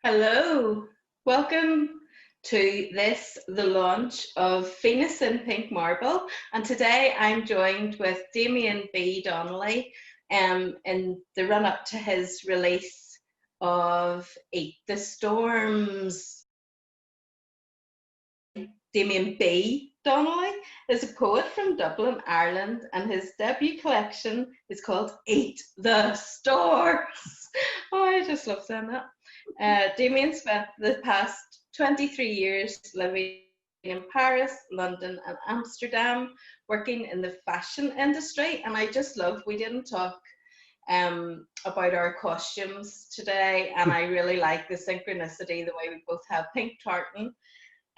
Hello, welcome to the launch of Venus in Pink Marble. And today I'm joined with Damien B. Donnelly in the run up to his release of Eat the Storms. Damien B. Donnelly is a poet from Dublin, Ireland, and his debut collection is called Eat the Storms. Oh, I just love saying that. Damien spent the past 23 years living in Paris, London, and Amsterdam, working in the fashion industry. And I just love, we didn't talk about our costumes today, and I really like the synchronicity, the way we both have pink tartan.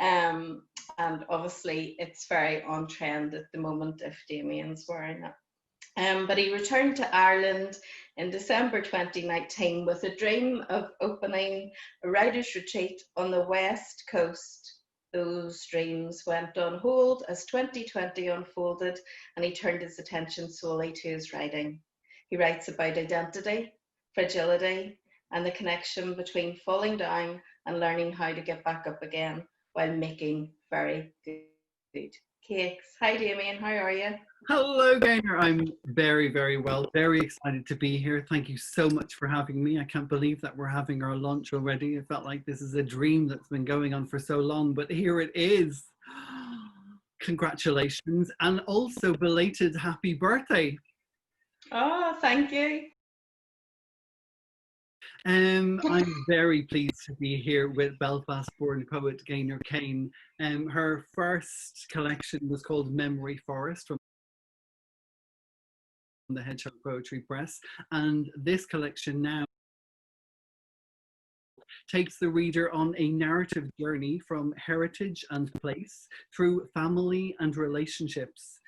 And obviously it's very on trend at the moment if Damien's wearing it. But he returned to Ireland in December 2019 with a dream of opening a writer's retreat on the West Coast. Those dreams went on hold as 2020 unfolded, and he turned his attention solely to his writing. He writes about identity, fragility, and the connection between falling down and learning how to get back up again while making very good cakes. Hi Damien, how are you? Hello, Gaynor. I'm very, very well. Very excited to be here. Thank you so much for having me. I can't believe that we're having our launch already. It felt like this is a dream that's been going on for so long, but here it is. Congratulations, and also belated happy birthday. Oh, thank you. I'm very pleased to be here with Belfast-born poet Gaynor Kane. Her first collection was called Memory Forest from the Hedgehog Poetry Press, and this collection now takes the reader on a narrative journey from heritage and place through family and relationships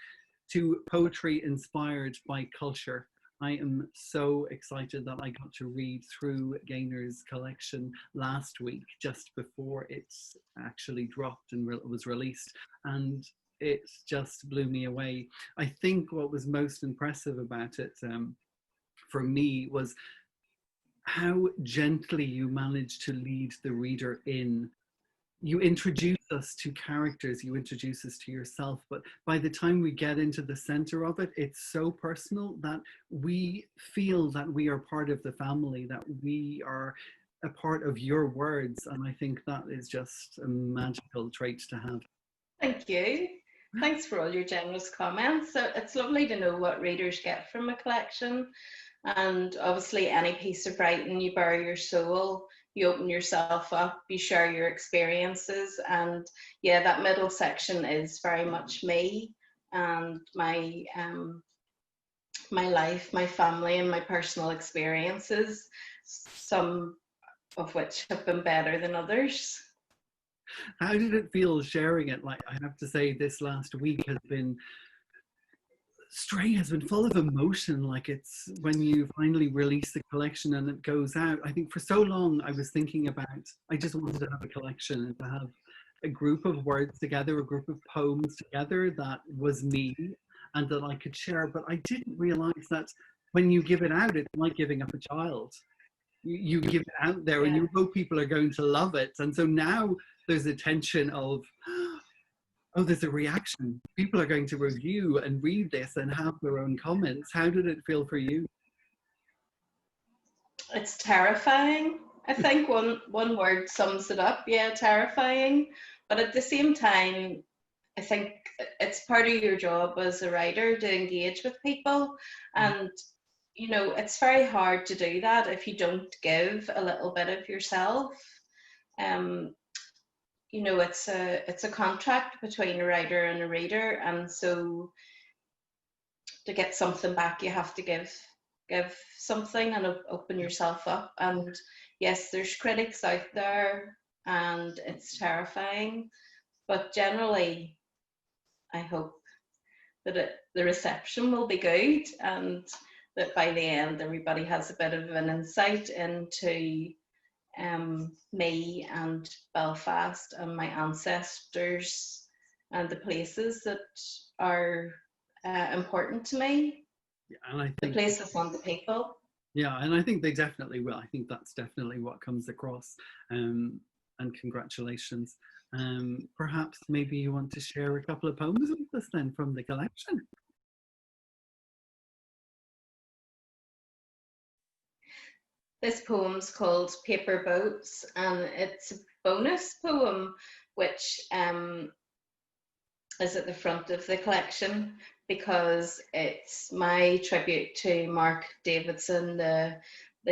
to poetry inspired by culture. I am so excited that I got to read through Gaynor's collection last week, just before it actually dropped and was released, and it just blew me away. I think what was most impressive about it for me was how gently you managed to lead the reader in. You introduce us to characters, you introduce us to yourself, but by the time we get into the center of it, it's so personal that we feel that we are part of the family, that we are a part of your words. And I think that is just a magical trait to have. Thank you. Thanks for all your generous comments. So it's lovely to know what readers get from a collection. And obviously any piece of writing, you bare your soul, you open yourself up, you share your experiences. And yeah, that middle section is very much me and my life, my family, and my personal experiences, some of which have been better than others. How did it feel sharing it? Like, I have to say, this last week has been full of emotion. Like, it's when you finally release the collection and it goes out. I think for so long I was thinking about, I just wanted to have a collection and to have a group of words together, a group of poems together that was me and that I could share. But I didn't realize that when you give it out, it's like giving up a child. You give it out there and you hope people are going to love it. And so now there's a tension of, oh, there's a reaction. People are going to review and read this and have their own comments. How did it feel for you? It's terrifying. I think one word sums it up. Yeah, terrifying. But at the same time, I think it's part of your job as a writer to engage with people. And, you know, it's very hard to do that if you don't give a little bit of yourself. You know, it's a contract between a writer and a reader. And so to get something back, you have to give something and open yourself up. And yes, there's critics out there and it's terrifying, but generally I hope that the reception will be good and that by the end everybody has a bit of an insight into me and Belfast and my ancestors and the places that are important to me. And I think the places and the people. Yeah, and I think they definitely will. I think that's definitely what comes across. And congratulations. Perhaps maybe you want to share a couple of poems with us then from the collection. This poem's called Paper Boats, and it's a bonus poem which is at the front of the collection because it's my tribute to Mark Davidson, the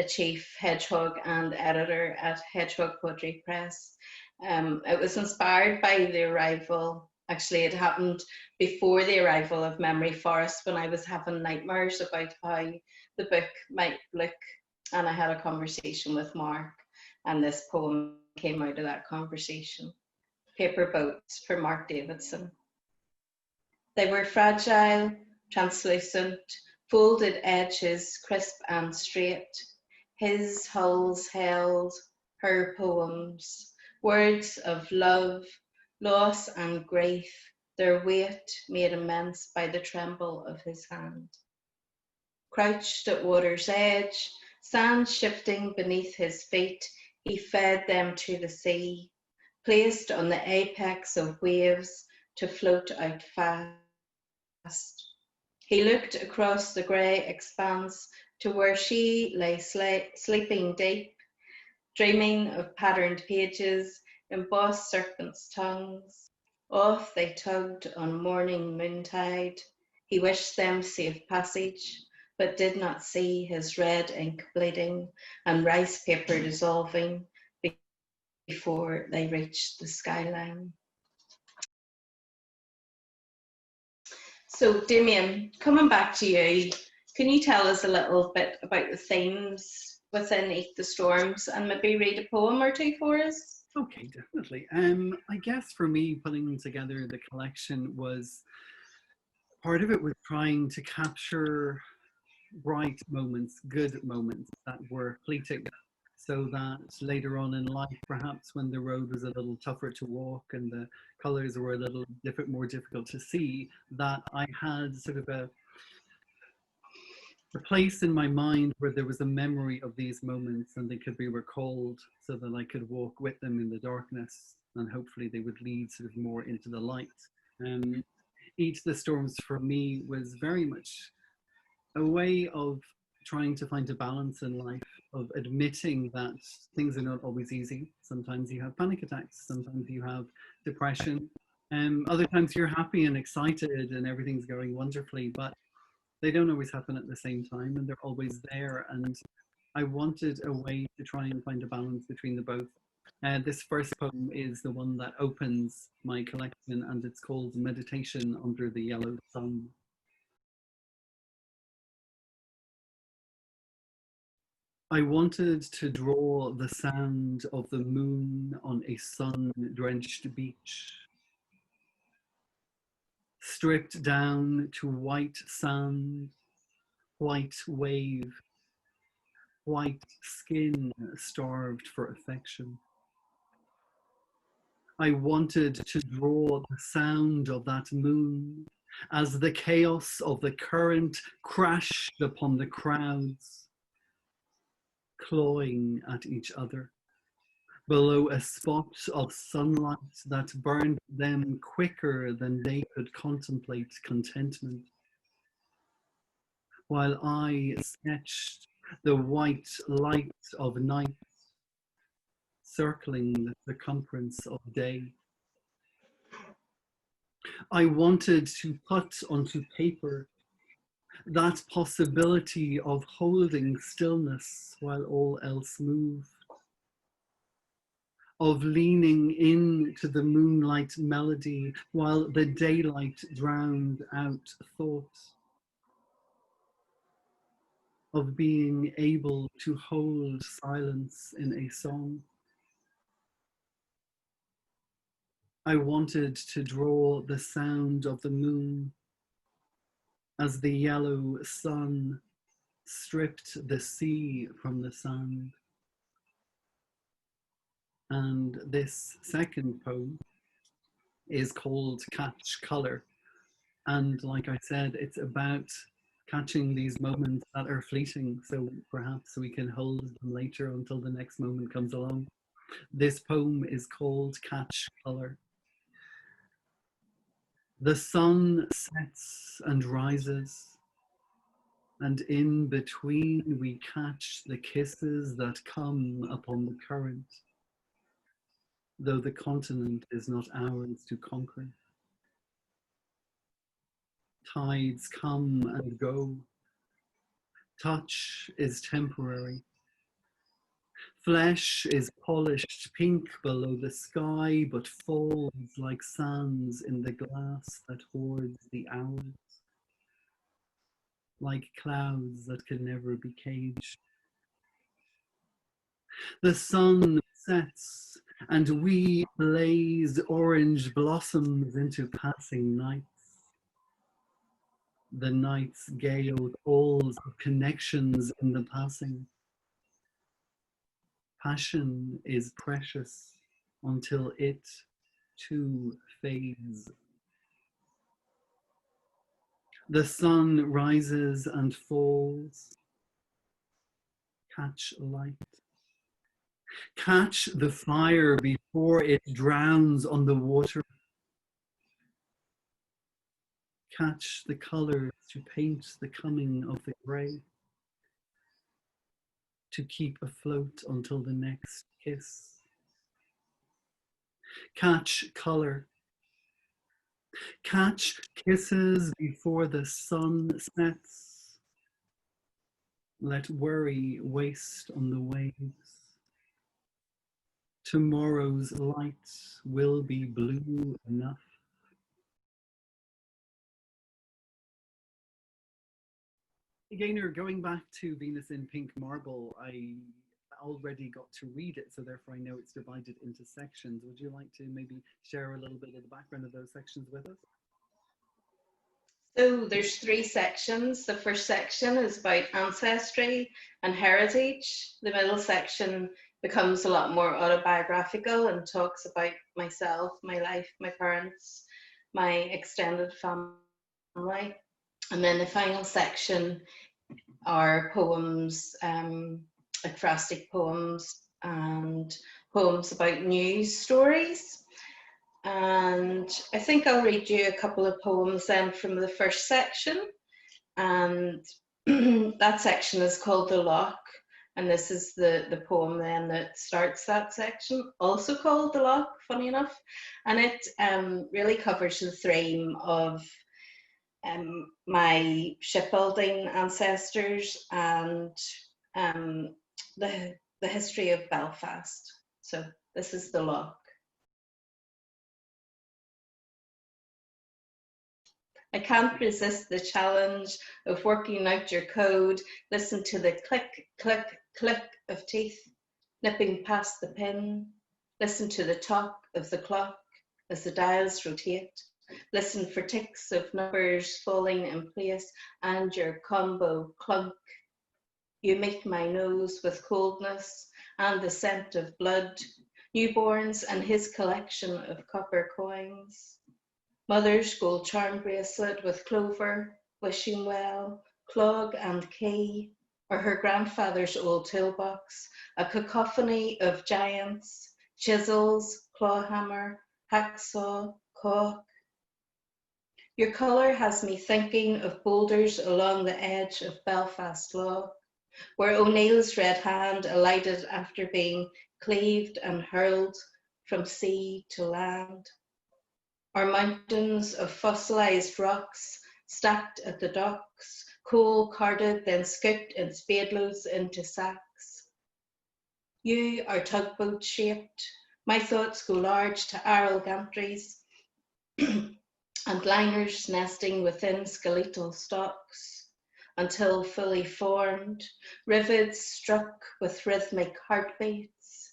chief hedgehog and editor at Hedgehog Poetry Press. It was inspired by the arrival, actually it happened before the arrival of Memory Forest, when I was having nightmares about how the book might look, and I had a conversation with Mark, and this poem came out of that conversation. Paper Boats for Mark Davidson. They were fragile, translucent, folded edges crisp and straight. His hulls held her poems, words of love, loss and grief, their weight made immense by the tremble of his hand. Crouched at water's edge, sand shifting beneath his feet, he fed them to the sea, placed on the apex of waves to float out fast. He looked across the grey expanse to where she lay sleeping deep, dreaming of patterned pages, embossed serpents' tongues. Off they tugged on morning moontide. He wished them safe passage, but did not see his red ink bleeding and rice paper dissolving before they reached the skyline. So, Damien, coming back to you, can you tell us a little bit about the themes within Eat the Storms and maybe read a poem or two for us? Okay, definitely. I guess for me, putting together the collection was part of it was trying to capture bright moments, good moments that were fleeting, so that later on in life, perhaps when the road was a little tougher to walk and the colors were a little more difficult to see, that I had sort of a place in my mind where there was a memory of these moments and they could be recalled so that I could walk with them in the darkness and hopefully they would lead sort of more into the light. Each of the Storms for me was very much a way of trying to find a balance in life, of admitting that things are not always easy. Sometimes you have panic attacks, sometimes you have depression, other times you're happy and excited and everything's going wonderfully, but they don't always happen at the same time and they're always there. And I wanted a way to try and find a balance between the both. This first poem is the one that opens my collection and it's called Meditation Under the Yellow Sun. I wanted to draw the sound of the moon on a sun-drenched beach, stripped down to white sand, white wave, white skin starved for affection. I wanted to draw the sound of that moon as the chaos of the current crashed upon the crowds, clawing at each other, below a spot of sunlight that burned them quicker than they could contemplate contentment. While I sketched the white light of night circling the circumference of day. I wanted to put onto paper that possibility of holding stillness while all else moved, of leaning into the moonlight melody while the daylight drowned out thought, of being able to hold silence in a song. I wanted to draw the sound of the moon as the yellow sun stripped the sea from the sand. And this second poem is called Catch Colour. And like I said, it's about catching these moments that are fleeting, so perhaps we can hold them later until the next moment comes along. This poem is called Catch Colour. The sun sets and rises, and in between we catch the kisses that come upon the current, though the continent is not ours to conquer. Tides come and go. Touch is temporary. Flesh is polished pink below the sky, but falls like sands in the glass that hoards the hours, like clouds that can never be caged. The sun sets, and we blaze orange blossoms into passing nights. The night's gale calls of connections in the passing. Passion is precious until it too fades. The sun rises and falls. Catch light. Catch the fire before it drowns on the water. Catch the colours to paint the coming of the grey, to keep afloat until the next kiss. Catch colour. Catch kisses before the sun sets. Let worry waste on the waves. Tomorrow's light will be blue enough. Gaynor, going back to Venus in Pink Marble, I already got to read it, so therefore I know it's divided into sections. Would you like to maybe share a little bit of the background of those sections with us? So there's 3 sections. The first section is about ancestry and heritage. The middle section becomes a lot more autobiographical and talks about myself, my life, my parents, my extended family. And then the final section are poems, ekphrastic poems and poems about news stories. And I think I'll read you a couple of poems then from the first section. And that section is called The Lock. And this is the poem then that starts that section, also called The Lock, funny enough. And it really covers the theme of my shipbuilding ancestors and the history of Belfast. So this is The Lock. I can't resist the challenge of working out your code. Listen to the click, click, click of teeth nipping past the pin. Listen to the talk of the clock as the dials rotate. Listen for ticks of numbers falling in place and your combo clunk. You make my nose with coldness and the scent of blood, newborns and his collection of copper coins. Mother's gold charm bracelet with clover, wishing well, clog and key, or her grandfather's old toolbox, a cacophony of giants, chisels, clawhammer, hacksaw, caulk. Your colour has me thinking of boulders along the edge of Belfast Lough, where O'Neill's red hand alighted after being cleaved and hurled from sea to land. Or mountains of fossilised rocks stacked at the docks, coal carted, then scooped in spadeloads into sacks. You are tugboat shaped. My thoughts go large to Arrol gantries and liners nesting within skeletal stocks until fully formed, rivets struck with rhythmic heartbeats,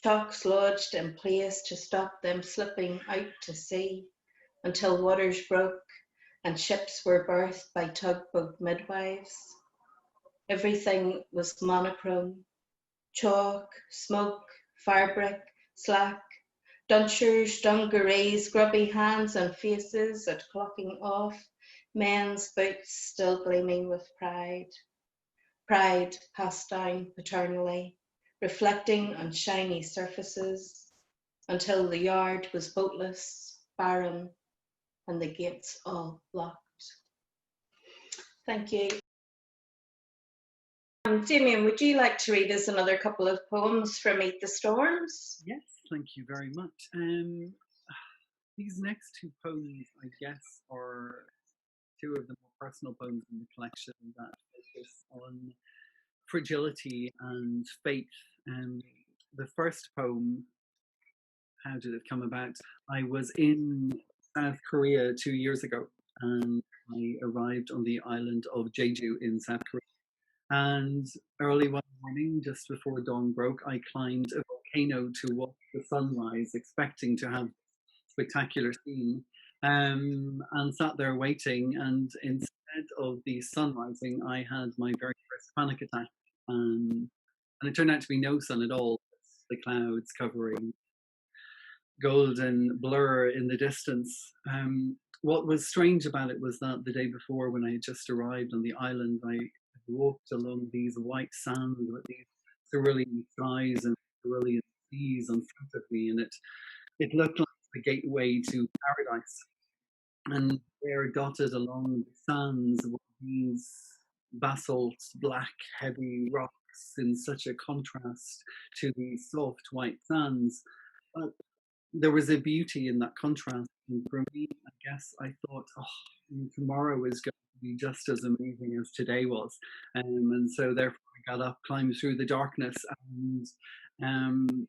chocks lodged in place to stop them slipping out to sea until waters broke and ships were birthed by tugboat midwives. Everything was monochrome: chalk, smoke, fabric, slack, dunchers, dungarees, grubby hands and faces at clocking off, men's boots still gleaming with pride, pride passed down paternally, reflecting on shiny surfaces, until the yard was boatless, barren, and the gates all locked. Thank you. Damien, would you like to read us another couple of poems from Meet the Storms? Yes, thank you very much. These next two poems, I guess, are two of the more personal poems in the collection that focus on fragility and faith. The first poem, how did it come about? I was in South Korea 2 years ago, and I arrived on the island of Jeju in South Korea. And early one morning, just before dawn broke, I climbed a volcano to watch the sunrise, expecting to have a spectacular scene, and sat there waiting. And instead of the sun rising, I had my very first panic attack. And it turned out to be no sun at all, the clouds covering golden blur in the distance. What was strange about it was that the day before, when I had just arrived on the island, I walked along these white sands with these cerulean skies and cerulean seas in front of me, and it looked like the gateway to paradise. And there, dotted along the sands, were these basalt, black, heavy rocks in such a contrast to the soft white sands. But there was a beauty in that contrast. And for me, I guess I thought, tomorrow is going to be just as amazing as today was. And so therefore I got up, climbed through the darkness, and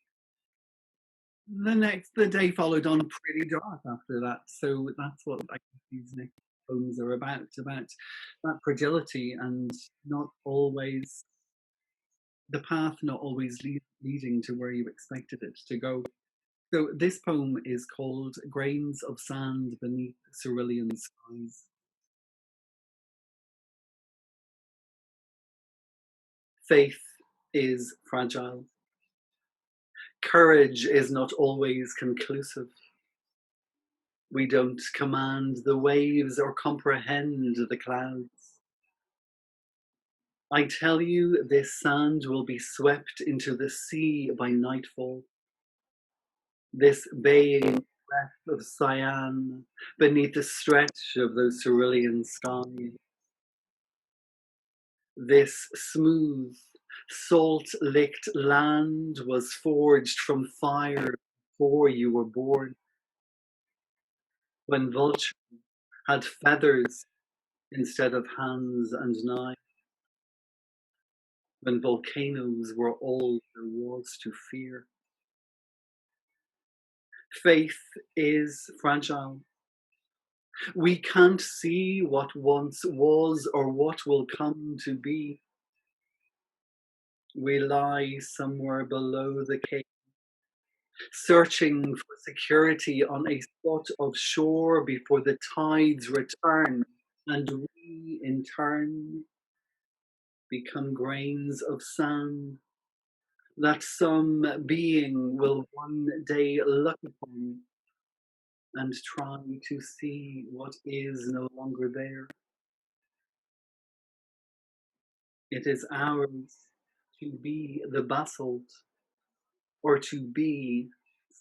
the day followed on pretty dark after that. So that's what I think these next poems are about that fragility, and not always the path, not always leading to where you expected it to go. So this poem is called Grains of Sand Beneath Cerulean Skies. Faith is fragile. Courage is not always conclusive. We don't command the waves or comprehend the clouds. I tell you, this sand will be swept into the sea by nightfall. This baying breath of cyan beneath the stretch of those cerulean skies. This smooth, salt-licked land was forged from fire before you were born. When vultures had feathers instead of hands and knives. When volcanoes were all there was to fear. Faith is fragile. We can't see what once was or what will come to be. We lie somewhere below the cave, searching for security on a spot of shore before the tides return, and we in turn become grains of sand that some being will one day look upon and try to see what is no longer there. It is ours to be the basalt, or to be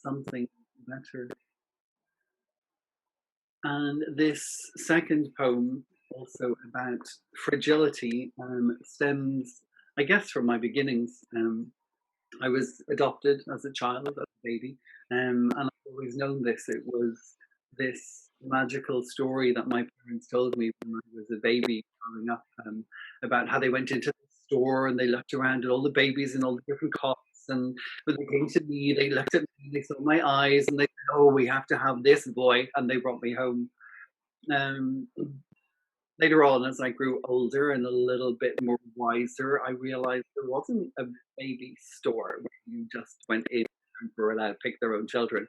something better. And this second poem, also about fragility, stems, I guess, from my beginnings. I was adopted as a child, as a baby, and I've always known this. It was this magical story that my parents told me when I was a baby growing up, about how they went into the store and they looked around at all the babies in all the different cots. And when they came to me, they looked at me, they saw my eyes, and they said, "Oh, we have to have this boy," and they brought me home. Later on, as I grew older and a little bit more wiser, I realized there wasn't a baby store where you just went in and were allowed to pick their own children.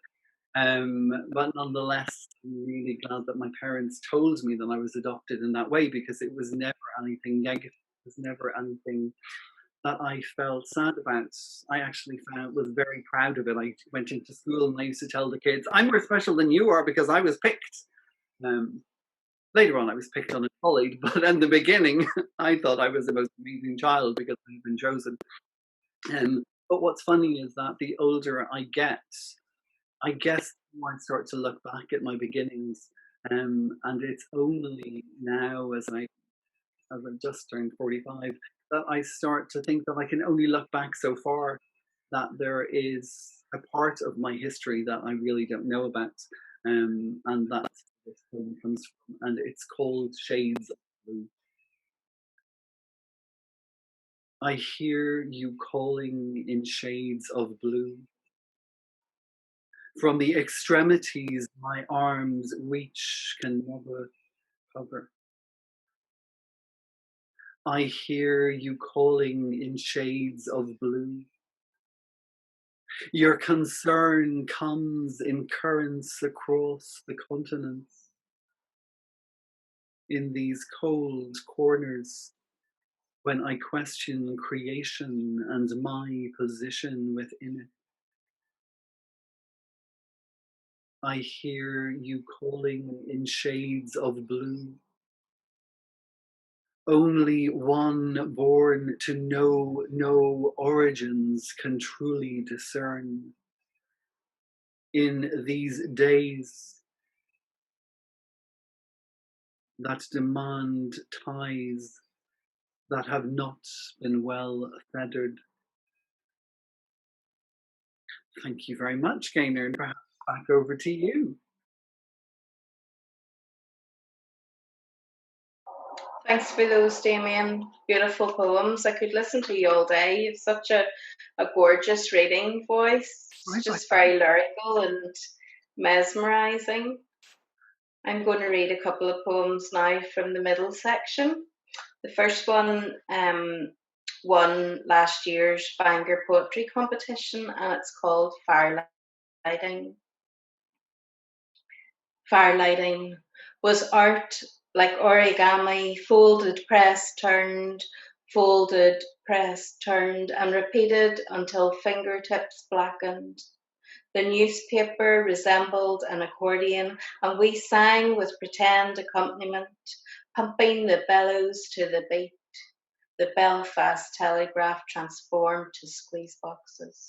But nonetheless, I'm really glad that my parents told me that I was adopted in that way, because it was never anything negative. It was never anything that I felt sad about. I actually was very proud of it. I went into school and I used to tell the kids, "I'm more special than you are because I was picked." Later on, I was picked on and bullied, but in the beginning, I thought I was the most amazing child because I had been chosen. But what's funny is that the older I get, I guess I start to look back at my beginnings, and it's only now, as I've just turned 45, that I start to think that I can only look back so far, that there is a part of my history that I really don't know about, and that's where this poem comes from, and it's called Shades of Blue. I hear you calling in shades of blue. From the extremities my arms reach can never cover. I hear you calling in shades of blue. Your concern comes in currents across the continents. In these cold corners, when I question creation and my position within it, I hear you calling in shades of blue. Only one born to know no origins can truly discern. In these days that demand ties that have not been well feathered. Thank you very much, Gaynor, and perhaps back over to you. Thanks for those, Damien. Beautiful poems. I could listen to you all day. You've such a gorgeous reading voice. It's just very lyrical and mesmerising. I'm going to read a couple of poems now from the middle section. The first one won last year's Bangor Poetry Competition, and it's called Firelighting. Firelighting was art like origami, folded, pressed, turned, folded, pressed, turned, and repeated until fingertips blackened. The newspaper resembled an accordion, and we sang with pretend accompaniment, pumping the bellows to the beat. The Belfast Telegraph transformed to squeeze boxes.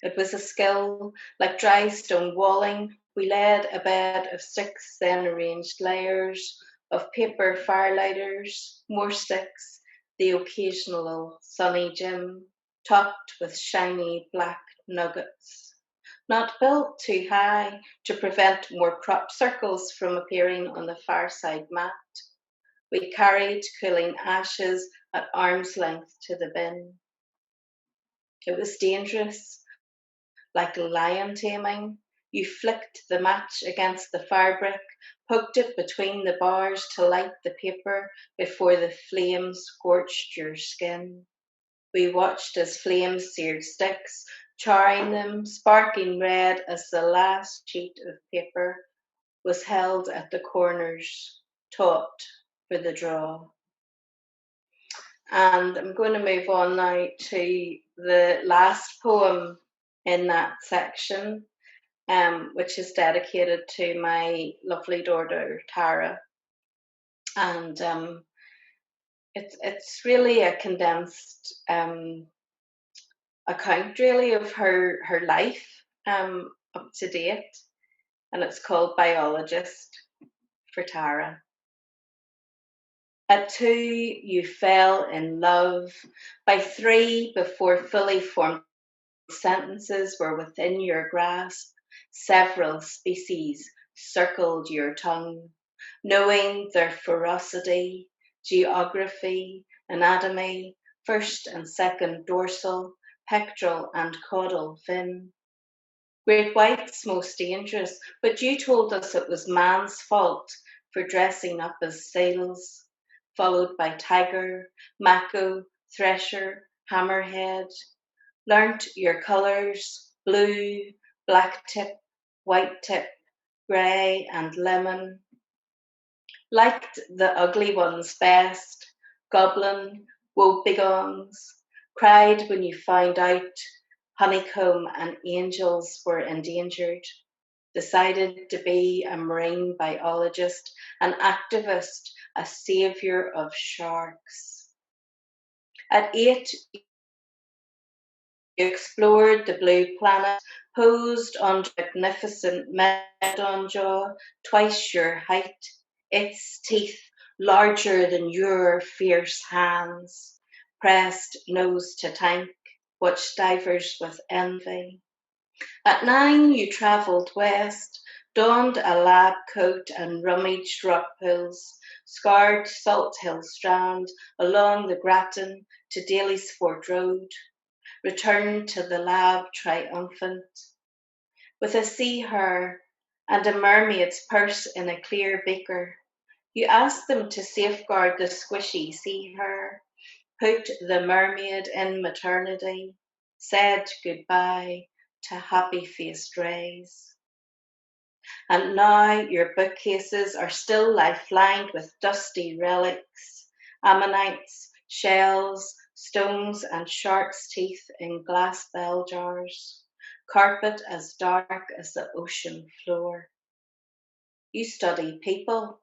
It was a skill like dry stone walling. We laid a bed of sticks, then arranged layers of paper firelighters, more sticks, the occasional sunny gem, topped with shiny black nuggets. Not built too high to prevent more crop circles from appearing on the fireside mat. We carried cooling ashes at arm's length to the bin. It was dangerous, like lion taming. You flicked the match against the fabric, poked it between the bars to light the paper before the flames scorched your skin. We watched as flames seared sticks, charring them, sparking red as the last sheet of paper was held at the corners, taut for the draw. And I'm going to move on now to the last poem in that section, which is dedicated to my lovely daughter Tara. And it's really a condensed account, really, of her life up to date, and it's called Biologist for Tara. At 2, you fell in love. By 3, before fully formed sentences were within your grasp, several species circled your tongue, knowing their ferocity, geography, anatomy, first and second dorsal, pectoral and caudal fin. Great whites most dangerous, but you told us it was man's fault for dressing up as seals, followed by tiger, mako, thresher, hammerhead. Learnt your colours, blue, black tip, white tip, grey and lemon. Liked the ugly ones best, goblin, wobegones. Cried when you found out honeycomb and angels were endangered. decided to be a marine biologist, an activist, a savior of sharks. At 8, you explored the blue planet, posed on magnificent megalodon jaw, twice your height, its teeth larger than your fierce hands, pressed nose to tank, watched divers with envy. At 9, you travelled west, donned a lab coat and rummaged rock pools, scoured Salt Hill Strand along the Grattan to Daly's Ford Road, returned to the lab triumphant, with a sea hare and a mermaid's purse in a clear beaker. You asked them to safeguard the squishy sea hare, put the mermaid in maternity, said goodbye to happy-faced rays. And now your bookcases are still life-lined with dusty relics, ammonites, shells, stones and shark's teeth in glass bell jars, carpet as dark as the ocean floor. You study people,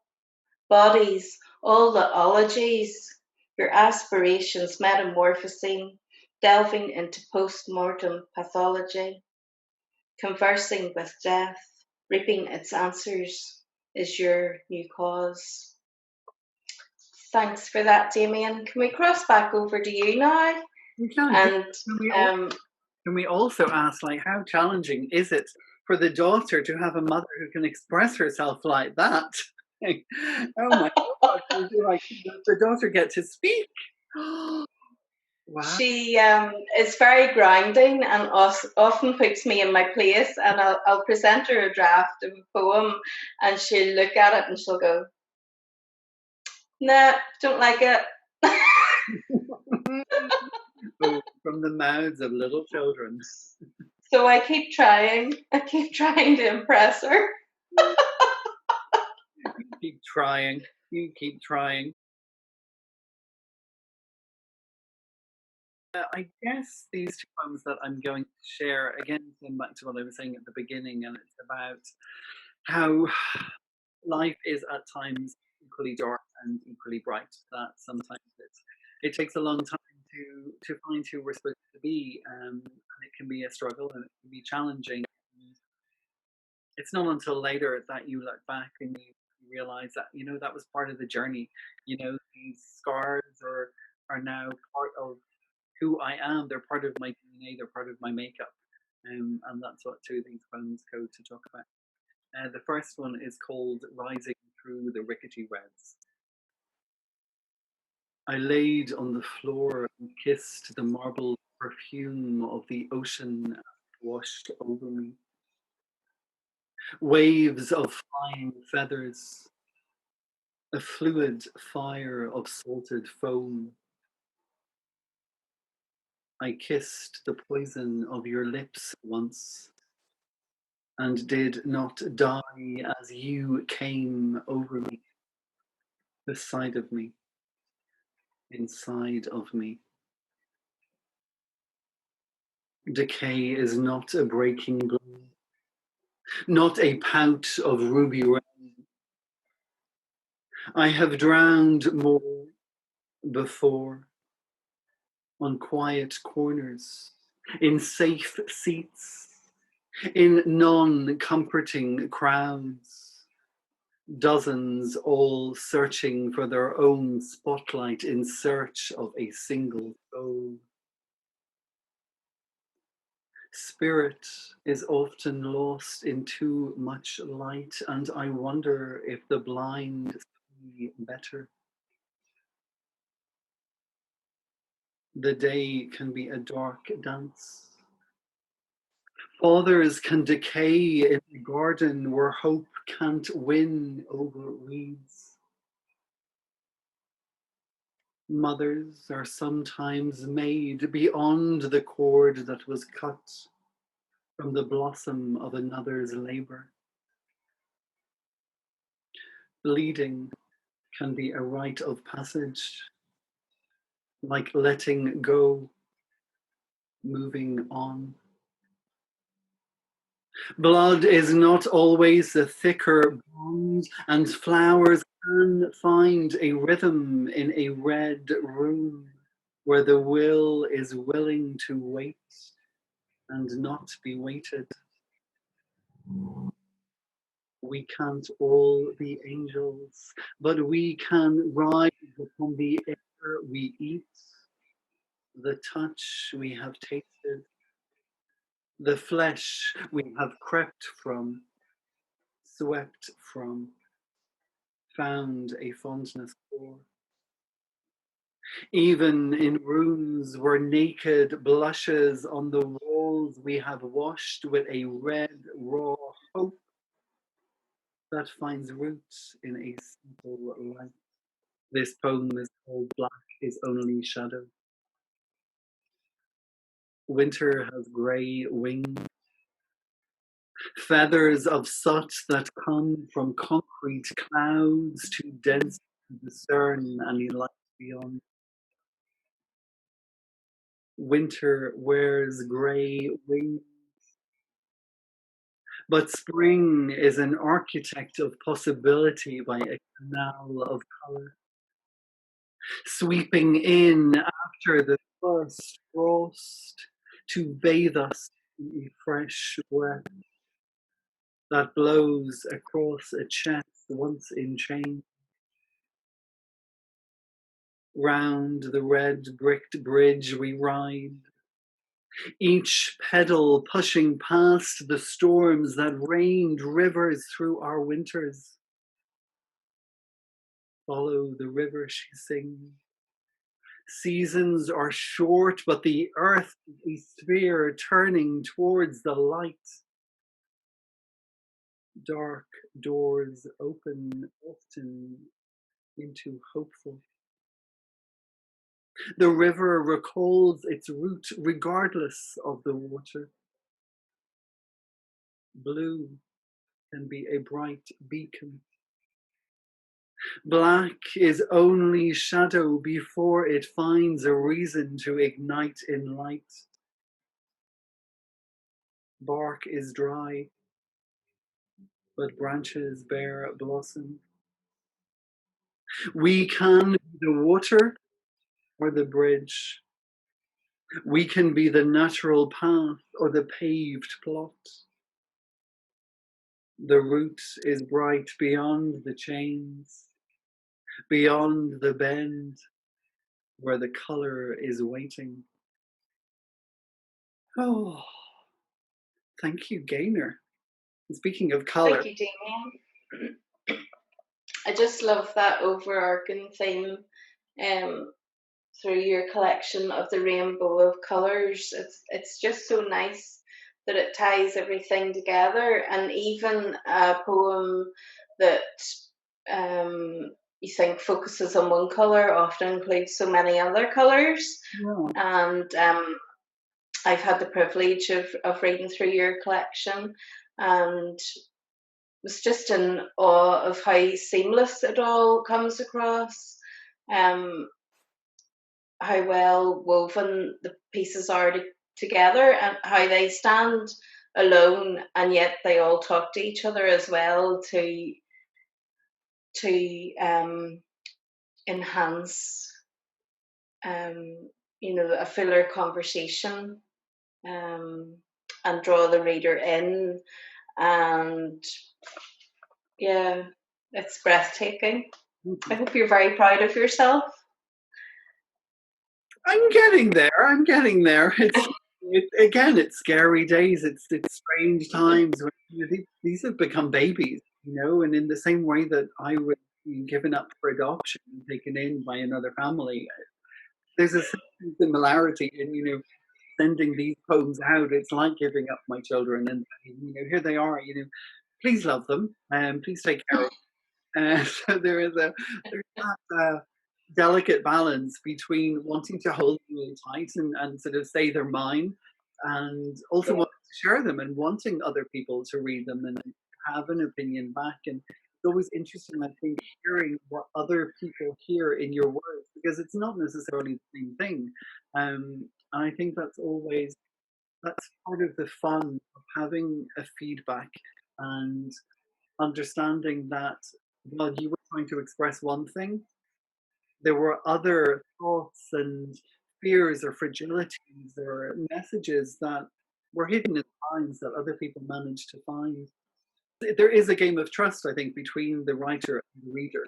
bodies, all the ologies, your aspirations metamorphosing, delving into post-mortem pathology, conversing with death, reaping its answers is your new cause. Thanks for that, Damien. Can we cross back over to you now? We can. And Can we also ask, like, how challenging is it for the daughter to have a mother who can express herself like that? Oh my God! Like, the daughter get to speak. Wow. She is very grounding and often puts me in my place, and I'll present her a draft of a poem and she'll look at it and she'll go, "Nah, don't like it." Oh, from the mouths of little children. So I keep trying to impress her. You keep trying. I guess these two poems that I'm going to share, again, going back to what I was saying at the beginning, and it's about how life is at times equally dark and equally bright, that sometimes it takes a long time to find who we're supposed to be, and it can be a struggle and it can be challenging. It's not until later that you look back and you realize that, you know, that was part of the journey. You know, these scars are now part of who I am. They're part of my DNA. They're part of my makeup. And that's what two of these poems go to talk about. The first one is called Rising Through the Rickety Reds. I laid on the floor and kissed the marble perfume of the ocean washed over me. Waves of flying feathers, a fluid fire of salted foam. I kissed the poison of your lips once and did not die as you came over me, beside of me, inside of me. Decay is not a breaking blow, not a pout of ruby rain. I have drowned more before, on quiet corners, in safe seats, in non-comforting crowds, dozens all searching for their own spotlight in search of a single soul. Spirit is often lost in too much light, and I wonder if the blind see better. The day can be a dark dance. Fathers can decay in a garden where hope can't win over weeds. Mothers are sometimes made beyond the cord that was cut from the blossom of another's labor. Bleeding can be a rite of passage, like letting go, moving on. Blood is not always the thicker bond, and flowers can find a rhythm in a red room where the will is willing to wait and not be waited. We can't all be angels, but we can rise upon the air we eat, the touch we have tasted, the flesh we have crept from, swept from, found a fondness for. Even in rooms where naked blushes on the walls we have washed with a red raw hope that finds roots in a simple light. This poem is called Black is Only Shadow. Winter has grey wings, feathers of soot that come from concrete clouds too dense to discern any light beyond. Winter wears grey wings, but spring is an architect of possibility by a canal of colour, sweeping in after the first frost to bathe us in a fresh breath that blows across a chest once in chains. Round the red bricked bridge we ride, each pedal pushing past the storms that rained rivers through our winters. Follow the river, she sings. Seasons are short, but the earth is a sphere turning towards the light. Dark doors open often into hopeful. The river recalls its route regardless of the water. Blue can be a bright beacon. Black is only shadow before it finds a reason to ignite in light. Bark is dry, but branches bear blossom. We can be the water or the bridge. We can be the natural path or the paved plot. The route is bright beyond the chains, beyond the bend, where the colour is waiting. Oh, thank you, Gaynor. Speaking of colour. Thank you, Damien. I just love that overarching theme through your collection of the rainbow of colours. It's just so nice that it ties everything together, and even a poem that you think focuses on one colour often includes so many other colours. Yeah. And I've had the privilege of reading through your collection, and was just in awe of how seamless it all comes across, how well woven the pieces are together, and how they stand alone and yet they all talk to each other as well to enhance a fuller conversation, and draw the reader in. And yeah, it's breathtaking. I hope you're very proud of yourself. I'm getting there. It's scary days. It's strange times when these have become babies, and in the same way that I was given up for adoption and taken in by another family, there's a similarity in sending these poems out. It's like giving up my children, and here they are. Please love them and please take care of them. So there's that delicate balance between wanting to hold them really tight and sort of say they're mine, and also wanting to share them and wanting other people to read them and have an opinion back. And it's always interesting, I think, hearing what other people hear in your words, because it's not necessarily the same thing. And I think that's part of the fun of having a feedback and understanding that while you were trying to express one thing, there were other thoughts and fears or fragilities or messages that were hidden in lines that other people managed to find. There is a game of trust, I think, between the writer and the reader.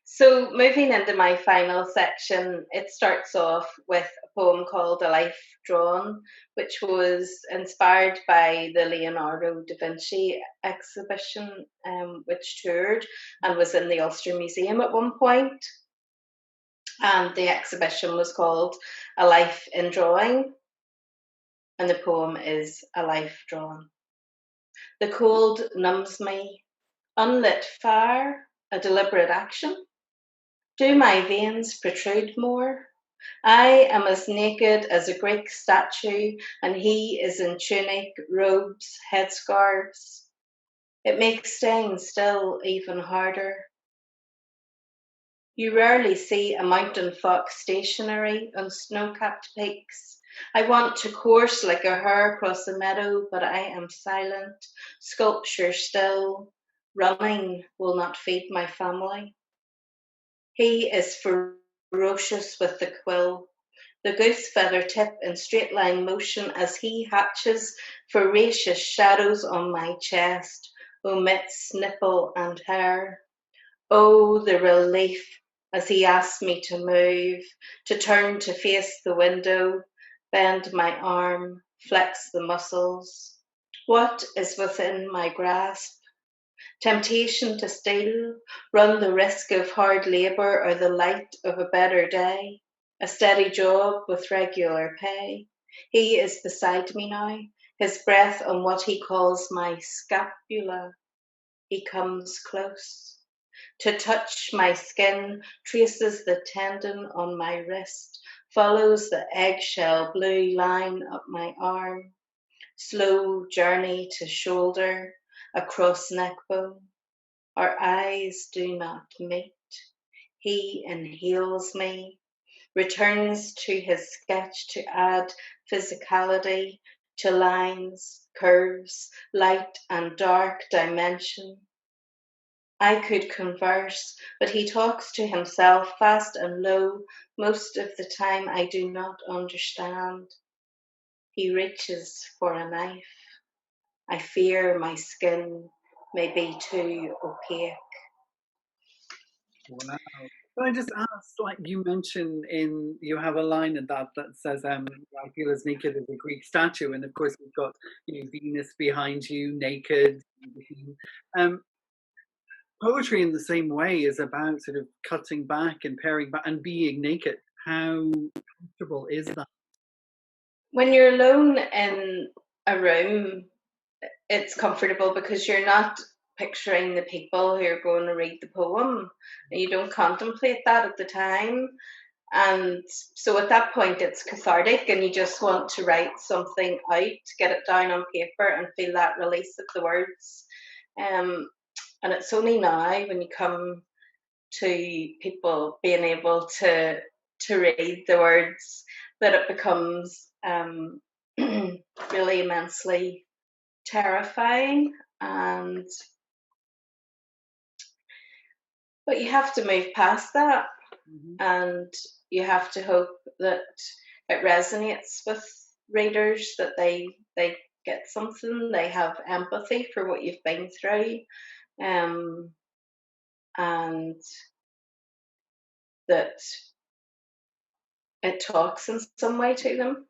So moving into my final section, it starts off with a poem called A Life Drawn, which was inspired by the Leonardo da Vinci exhibition, which toured and was in the Ulster Museum at one point. And the exhibition was called A Life in Drawing, and the poem is A Life Drawn. The cold numbs me, unlit fire, a deliberate action. Do my veins protrude more? I am as naked as a Greek statue, and he is in tunic, robes, headscarves. It makes staying still even harder. You rarely see a mountain fox stationary on snow-capped peaks. I want to course like a hare across the meadow, but I am silent, sculpture still. Running will not feed my family. He is ferocious with the quill, the goose feather tip in straight line motion as he hatches voracious shadows on my chest, omits nipple and hair. Oh, the relief as he asks me to move, to turn to face the window, bend my arm, flex the muscles. What is within my grasp? Temptation to steal, run the risk of hard labour or the light of a better day, a steady job with regular pay. He is beside me now, his breath on what he calls my scapula. He comes close. To touch my skin, traces the tendon on my wrist, follows the eggshell blue line up my arm. Slow journey to shoulder, across neck bone. Our eyes do not meet. He inhales me, returns to his sketch to add physicality to lines, curves, light and dark dimension. I could converse, but he talks to himself fast and low. Most of the time I do not understand. He reaches for a knife. I fear my skin may be too opaque. Wow. Can I just ask, like you mentioned you have a line in that says, I feel as naked as a Greek statue. And of course, we've got, Venus behind you, naked. Um, Poetry in the same way is about sort of cutting back and paring back and being naked. How comfortable is that? When you're alone in a room, it's comfortable because you're not picturing the people who are going to read the poem, and you don't contemplate that at the time. And so at that point, it's cathartic, and you just want to write something out, get it down on paper, and feel that release of the words. And it's only now when you come to people being able to read the words that it becomes really immensely terrifying. But you have to move past that, and you have to hope that it resonates with readers, that they get something, they have empathy for what you've been through, and that it talks in some way to them.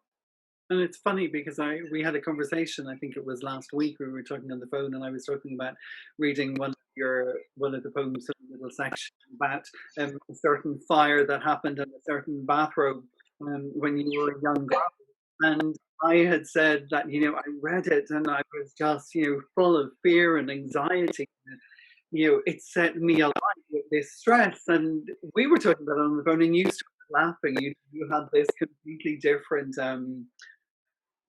And it's funny because we had a conversation, I think it was last week, we were talking on the phone, and I was talking about reading one of the poems in a little section about a certain fire that happened in a certain bathrobe when you were a young girl. And I had said that, I read it and I was just, full of fear and anxiety. It set me alive with this stress. And we were talking about it on the phone, and you started laughing. You had this completely different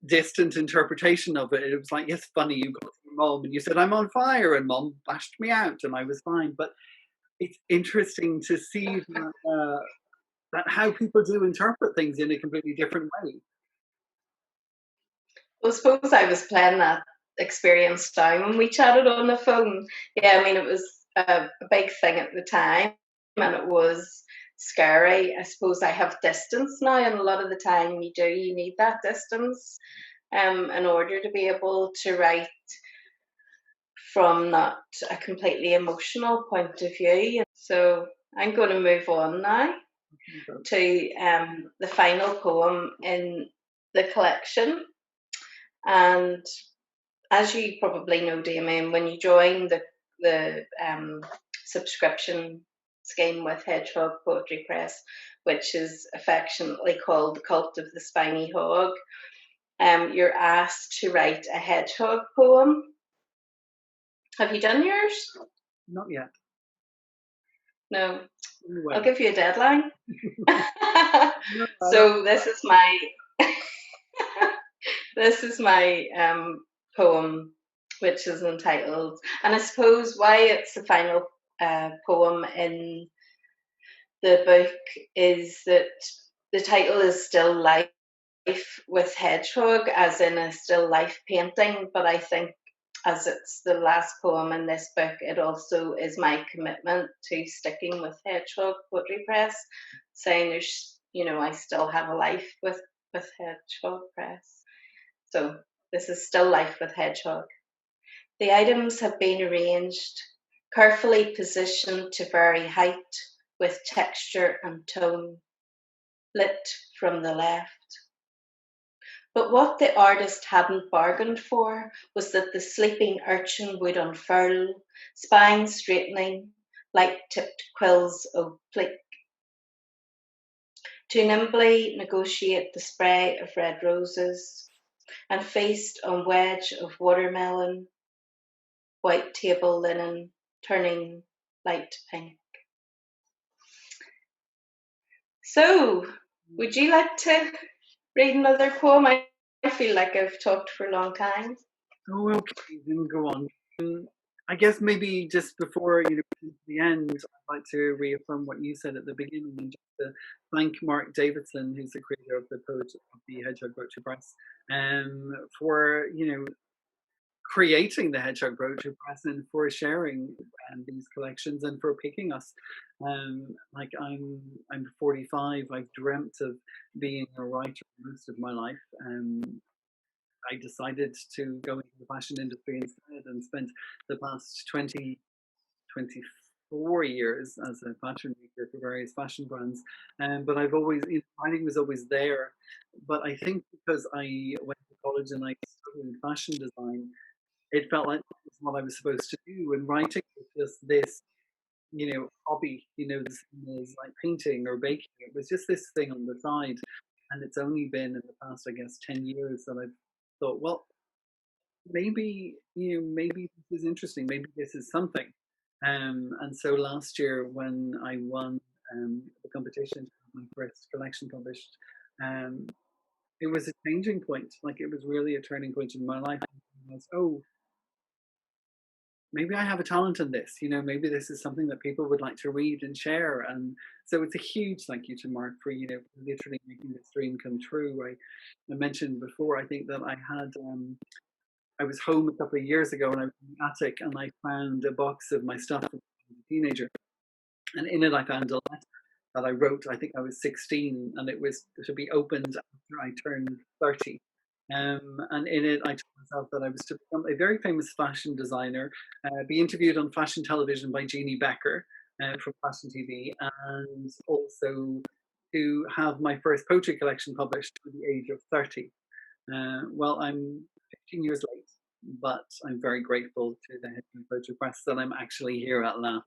distant interpretation of it. It was like, yes, funny, you got to your mom and you said, I'm on fire, and mom bashed me out and I was fine. But it's interesting to see how people do interpret things in a completely different way. Well, I suppose I was playing that experience down when we chatted on the phone. Yeah, I mean, it was a big thing at the time, and it was scary. I suppose I have distance now, and a lot of the time you need that distance in order to be able to write from not a completely emotional point of view. So I'm going to move on now to the final poem in the collection. And as you probably know, Damien, when you join the subscription scheme with Hedgehog Poetry Press, which is affectionately called the Cult of the Spiny Hog, you're asked to write a hedgehog poem. Have you done yours? Not yet. No. Anyway. I'll give you a deadline. So this is my poem, which is entitled, and I suppose why it's the final poem in the book is that the title is Still Life with Hedgehog, as in a still life painting, but I think as it's the last poem in this book, it also is my commitment to sticking with Hedgehog Poetry Press, saying there's, I still have a life with Hedgehog Press. So this is Still Life with Hedgehog. The items have been arranged, carefully positioned to vary height with texture and tone, lit from the left. But what the artist hadn't bargained for was that the sleeping urchin would unfurl, spine straightening, like tipped quills oblique, to nimbly negotiate the spray of red roses, and feast on wedge of watermelon, white table linen turning light pink. So, would you like to read another poem? I feel like I've talked for a long time. Oh, okay, then go on. I guess maybe just before the end, I'd like to reaffirm what you said at the beginning, and just to thank Mark Davidson, who's the creator of the Hedgehog Poetry Press, for creating the Hedgehog Poetry Press and for sharing these collections and for picking us. Like I'm 45. I've dreamt of being a writer most of my life. I decided to go into the fashion industry instead and spent the past 24 years as a fashion maker for various fashion brands. But I've always, writing was always there. But I think because I went to college and I studied fashion design, it felt like that was what I was supposed to do. And writing was just this, hobby, the same as like painting or baking. It was just this thing on the side. And it's only been in the past, I guess, 10 years that I've thought, well, maybe maybe this is interesting, maybe this is something. And so last year when I won the competition, my first collection published, it was a changing point. Like it was really a turning point in my life. I was, oh, maybe I have a talent in this, maybe this is something that people would like to read and share. And so it's a huge thank you to Mark for, literally making this dream come true. I mentioned before, I think that I was home a couple of years ago and I was in the attic and I found a box of my stuff as a teenager. And in it I found a letter that I wrote, I think I was 16, and it was to be opened after I turned 30. And in it, I told myself that I was to become a very famous fashion designer, be interviewed on fashion television by Jeannie Becker from Fashion TV, and also to have my first poetry collection published at the age of 30. Well, I'm 15 years late, but I'm very grateful to the Hedgehog Poetry Press that I'm actually here at last.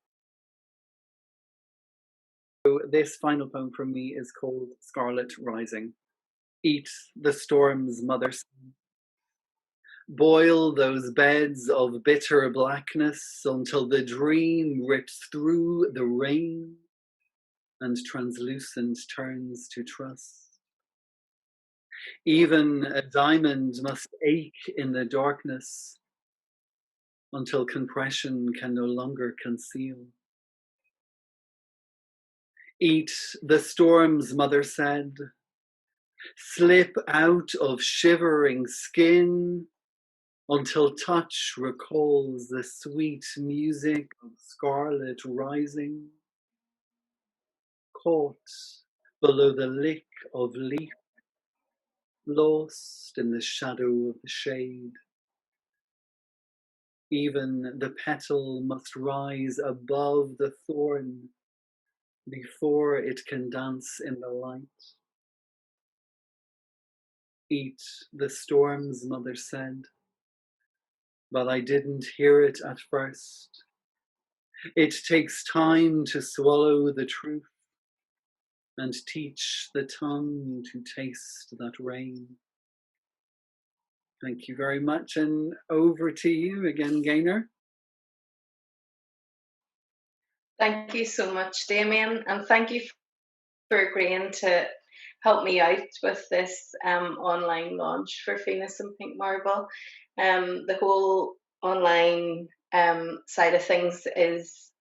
So this final poem from me is called Scarlet Rising. Eat the storm's mother sun. Boil those beds of bitter blackness until the dream rips through the rain and translucent turns to trust. Even a diamond must ache in the darkness until compression can no longer conceal. Eat the storms, mother said. Slip out of shivering skin until touch recalls the sweet music of scarlet rising, caught below the lick of leaf, lost in the shadow of the shade. Even the petal must rise above the thorn before it can dance in the light. Eat the storms, mother said, but I didn't hear it at first. It takes time to swallow the truth and teach the tongue to taste that rain. Thank you very much, and over to you again, Gaynor. Thank you so much, Damien, and thank you for agreeing to help me out with this online launch for Venus and Pink Marble. The whole online side of things is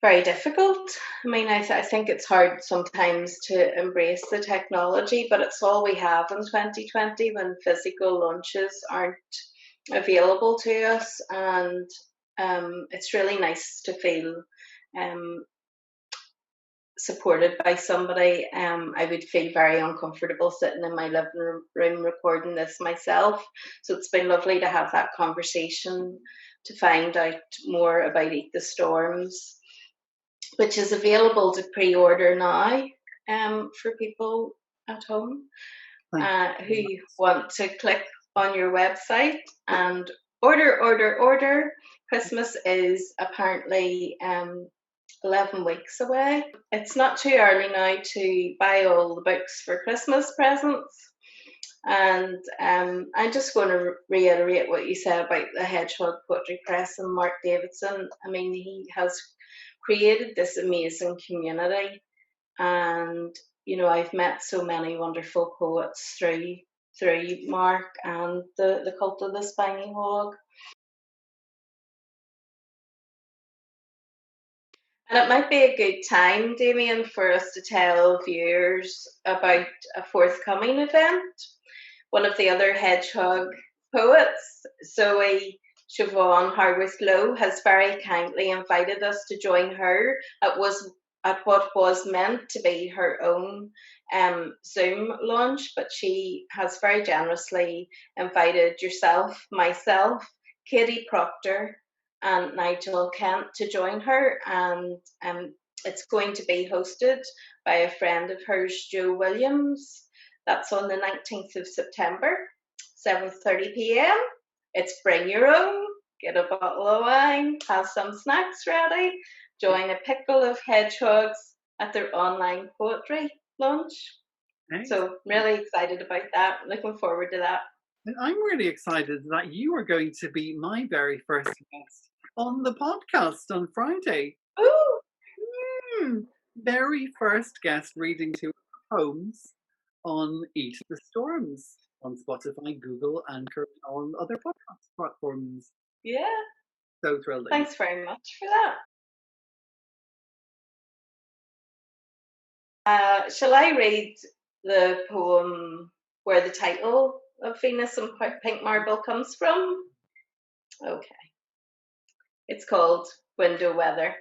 very difficult. I mean, I think it's hard sometimes to embrace the technology, but it's all we have in 2020 when physical launches aren't available to us. And it's really nice to feel supported by somebody. I would feel very uncomfortable sitting in my living room recording this myself. So it's been lovely to have that conversation, to find out more about Eat the Storms, which is available to pre-order now for people at home who want to click on your website and order. Christmas is apparently 11 weeks away. It's not too early now to buy all the books for Christmas presents. And I'm just going to reiterate what you said about the Hedgehog Poetry Press and Mark Davidson. I mean, he has created this amazing community, and you know, I've met so many wonderful poets through Mark and the Cult of the Spiny Hog. And it might be a good time, Damien, for us to tell viewers about a forthcoming event. One of the other Hedgehog poets, Zoe Siobhan Harworth-Lowe, has very kindly invited us to join her at what was meant to be her own Zoom launch, but she has very generously invited yourself, myself, Katie Proctor, and Nigel Kent to join her, and it's going to be hosted by a friend of hers, Jo Williams. That's on the 19th of September, 7:30 p.m. It's bring your own, get a bottle of wine, have some snacks ready, join a pickle of hedgehogs at their online poetry launch. Nice. So really excited about that, looking forward to that. And I'm really excited that you are going to be my very first guest on the podcast on Friday. Ooh! Very first guest reading two poems on Eat the Storms on Spotify, Google, Anchor, and on other podcast platforms. Yeah. So thrilled. Thanks very much for that. Shall I read the poem where the title of Venus and Pink Marble comes from? Okay. It's called Window Weather.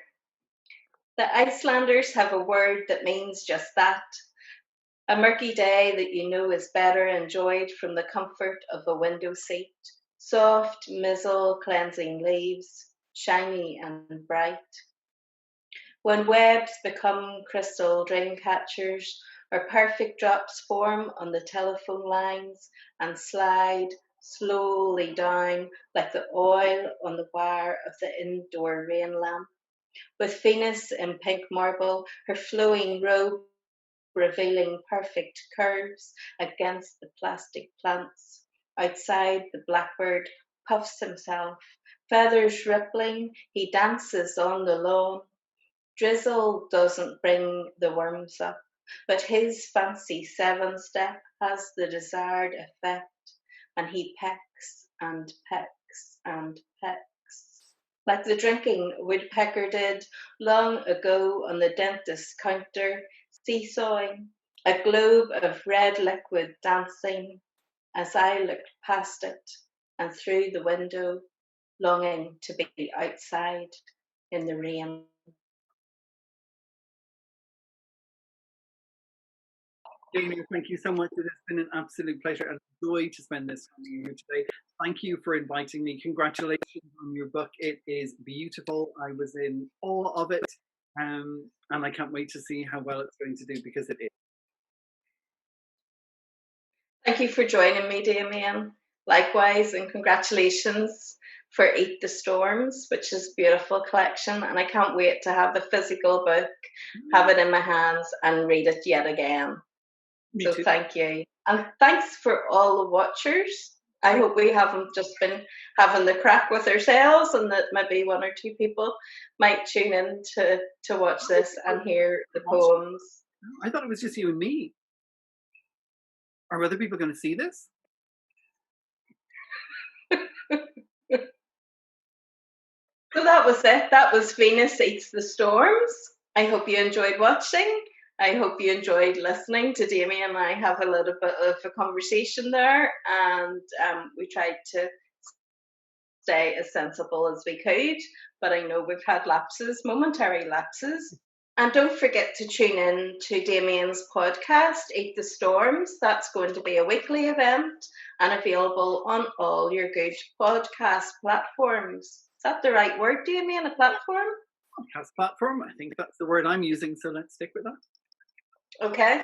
The Icelanders have a word that means just that. A murky day that you know is better enjoyed from the comfort of a window seat. Soft, missile cleansing leaves, shiny and bright. When webs become crystal dream catchers, or perfect drops form on the telephone lines and slide slowly down like the oil on the wire of the indoor rain lamp. With Venus in pink marble, her flowing robe revealing perfect curves against the plastic plants. Outside, the blackbird puffs himself, feathers rippling, he dances on the lawn. Drizzle doesn't bring the worms up, but his fancy seven-step has the desired effect, and he pecks and pecks and pecks. like the drinking woodpecker did long ago on the dentist's counter, seesawing, a globe of red liquid dancing as I looked past it and through the window, longing to be outside in the rain. Gaynor, thank you so much. It has been an absolute pleasure and joy to spend this time with you today. Thank you for inviting me. Congratulations on your book. It is beautiful. I was in awe of it, and I can't wait to see how well it's going to do, because it is. Thank you for joining me, Damien. Likewise, and congratulations for Eat the Storms, which is a beautiful collection. And I can't wait to have the physical book, have it in my hands, and read it yet again. Me so too. Thank you. And thanks for all the watchers. I hope we haven't just been having the crack with ourselves, and that maybe one or two people might tune in to watch this and hear the poems. I thought it was just you and me. Are other people going to see this? So that was it. That was Venus Eats the Storms. I hope you enjoyed watching. I hope you enjoyed listening to Damien and I have a little bit of a conversation there, and we tried to stay as sensible as we could, but I know we've had lapses, momentary lapses. And don't forget to tune in to Damien's podcast, Eat the Storms. That's going to be a weekly event and available on all your good podcast platforms. Is that the right word, Damien, a platform? Podcast platform. I think that's the word I'm using, so let's stick with that. Okay.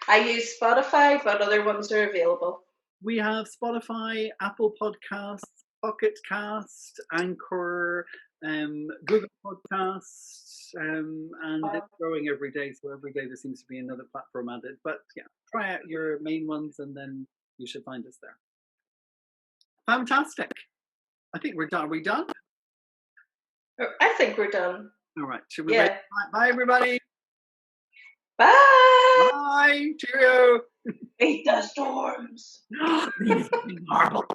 I use Spotify, but other ones are available. We have Spotify, Apple Podcasts, Pocket Cast, Anchor, Google Podcasts, and it's growing every day. So every day there seems to be another platform added. But yeah, try out your main ones and then you should find us there. Fantastic. I think we're done. Are we done? I think we're done. All right. Should we wait? Bye, everybody. Bye. Bye. Cheerio. Eat the storms. These are horrible.